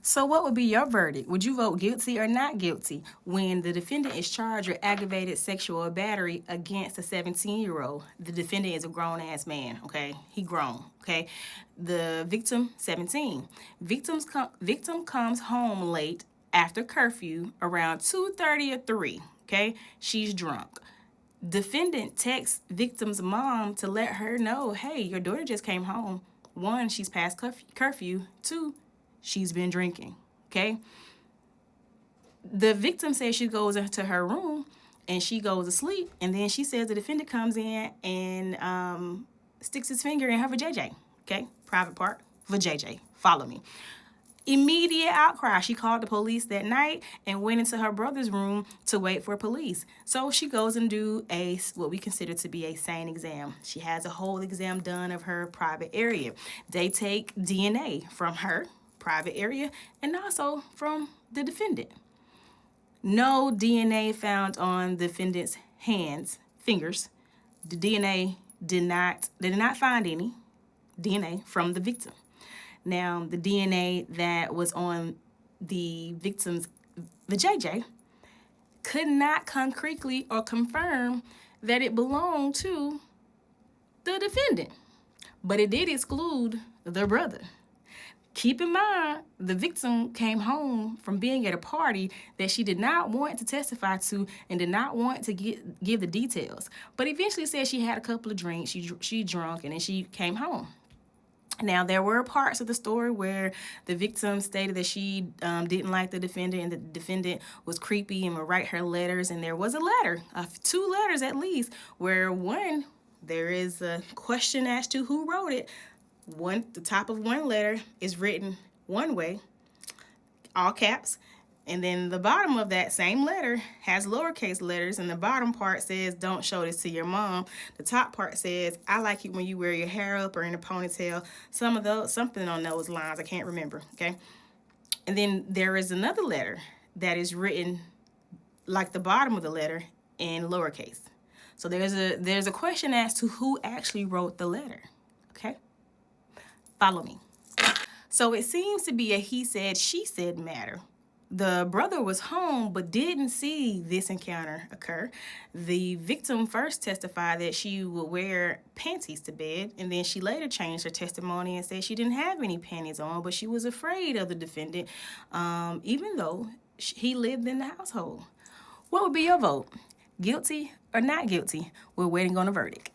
So what would be your verdict? Would you vote guilty or not guilty when the defendant is charged with aggravated sexual battery against a 17-year-old? The defendant is a grown-ass man, okay? He grown, okay? The victim, 17. Victim comes home late after curfew around 2:30 or 3, okay? She's drunk. Defendant texts victim's mom to let her know, hey, your daughter just came home. One, she's past curfew. Two, she's been drinking, okay? The victim says she goes into her room and she goes to sleep, and then she says the defendant comes in and sticks his finger in her vajayjay, okay? Private part, vajayjay. Follow me. Immediate outcry. She called the police that night and went into her brother's room to wait for police. So she goes and do what we consider to be a SANE exam. She has a whole exam done of her private area. They take DNA from her private area and also from the defendant. No DNA found on the defendant's hands, fingers. The DNA they did not find any DNA from the victim. Now, the DNA that was on the victim's vajayjay could not concretely or confirm that it belonged to the defendant, but it did exclude the brother. Keep in mind, the victim came home from being at a party that she did not want to testify to and did not want to give the details, but eventually said she had a couple of drinks, she drunk, and then she came home. Now, there were parts of the story where the victim stated that she didn't like the defendant and the defendant was creepy and would write her letters. And there was a letter, 2 letters at least, where one, there is a question as to who wrote it. The top of one letter is written one way, all caps. And then the bottom of that same letter has lowercase letters, and the bottom part says, don't show this to your mom. The top part says, I like it when you wear your hair up or in a ponytail. Something on those lines, I can't remember, okay? And then there is another letter that is written like the bottom of the letter in lowercase. So there's a question as to who actually wrote the letter, okay? Follow me. So it seems to be a he said, she said matter. The brother was home but didn't see this encounter occur. The victim first testified that she would wear panties to bed, and then she later changed her testimony and said she didn't have any panties on, but she was afraid of the defendant, even though he lived in the household. What would be your vote? Guilty or not guilty? We're waiting on a verdict.